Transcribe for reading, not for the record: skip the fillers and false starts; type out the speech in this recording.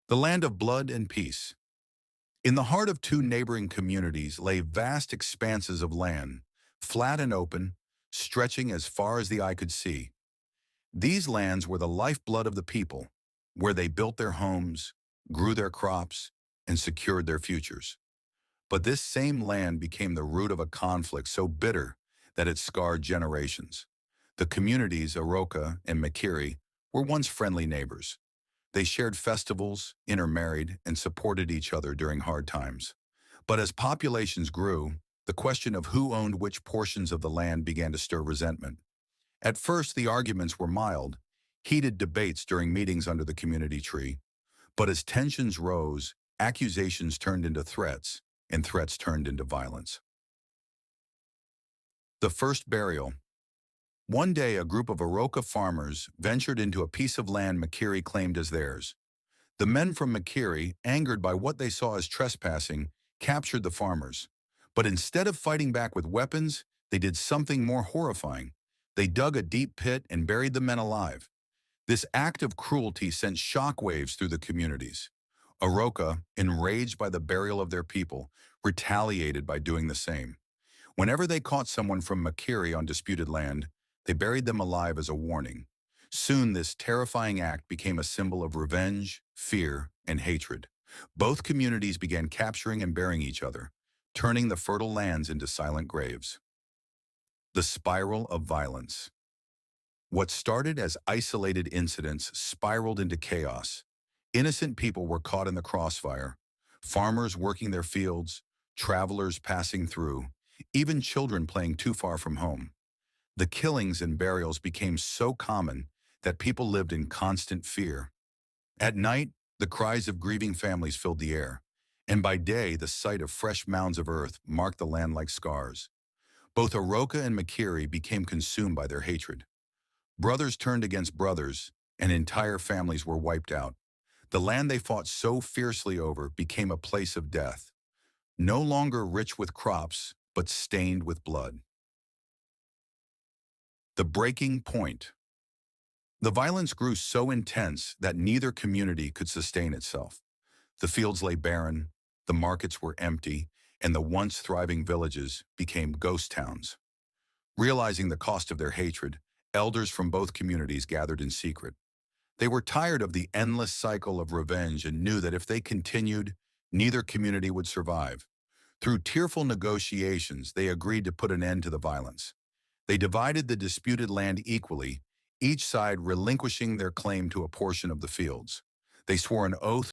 The land of blood and peace. In the heart of two neighboring communities lay vast expanses of land, flat and open, stretching as far as the eye could see. These lands were the lifeblood of the people, where they built their homes, grew their crops, and secured their futures. But this same land became the root of a conflict so bitter that it scarred generations. The communities, Aroka and Makiri, were once friendly neighbors. They shared festivals, intermarried, and supported each other during hard times. But as populations grew, the question of who owned which portions of the land began to stir resentment. At first, the arguments were mild, heated debates during meetings under the community tree. But as tensions rose, accusations turned into threats, and threats turned into violence. The first burial. One day, a group of Aroka farmers ventured into a piece of land Makiri claimed as theirs. The men from Makiri, angered by what they saw as trespassing, captured the farmers. But instead of fighting back with weapons, they did something more horrifying. They dug a deep pit and buried the men alive. This act of cruelty sent shockwaves through the communities. Aroka, enraged by the burial of their people, retaliated by doing the same. Whenever they caught someone from Makiri on disputed land, they buried them alive as a warning. Soon this terrifying act became a symbol of revenge, fear, and hatred. Both communities began capturing and burying each other, turning the fertile lands into silent graves. The spiral of violence. What started as isolated incidents spiraled into chaos. Innocent people were caught in the crossfire, farmers working their fields, travelers passing through, even children playing too far from home. The killings and burials became so common that people lived in constant fear. At night, the cries of grieving families filled the air, and by day, the sight of fresh mounds of earth marked the land like scars. Both Aroka and Makiri became consumed by their hatred. Brothers turned against brothers, and entire families were wiped out. The land they fought so fiercely over became a place of death, no longer rich with crops, but stained with blood. The breaking point. The violence grew so intense that neither community could sustain itself. The fields lay barren, the markets were empty, and the once thriving villages became ghost towns. Realizing the cost of their hatred, elders from both communities gathered in secret. They were tired of the endless cycle of revenge and knew that if they continued, neither community would survive. Through tearful negotiations, they agreed to put an end to the violence. They divided the disputed land equally, each side relinquishing their claim to a portion of the fields. They swore an oath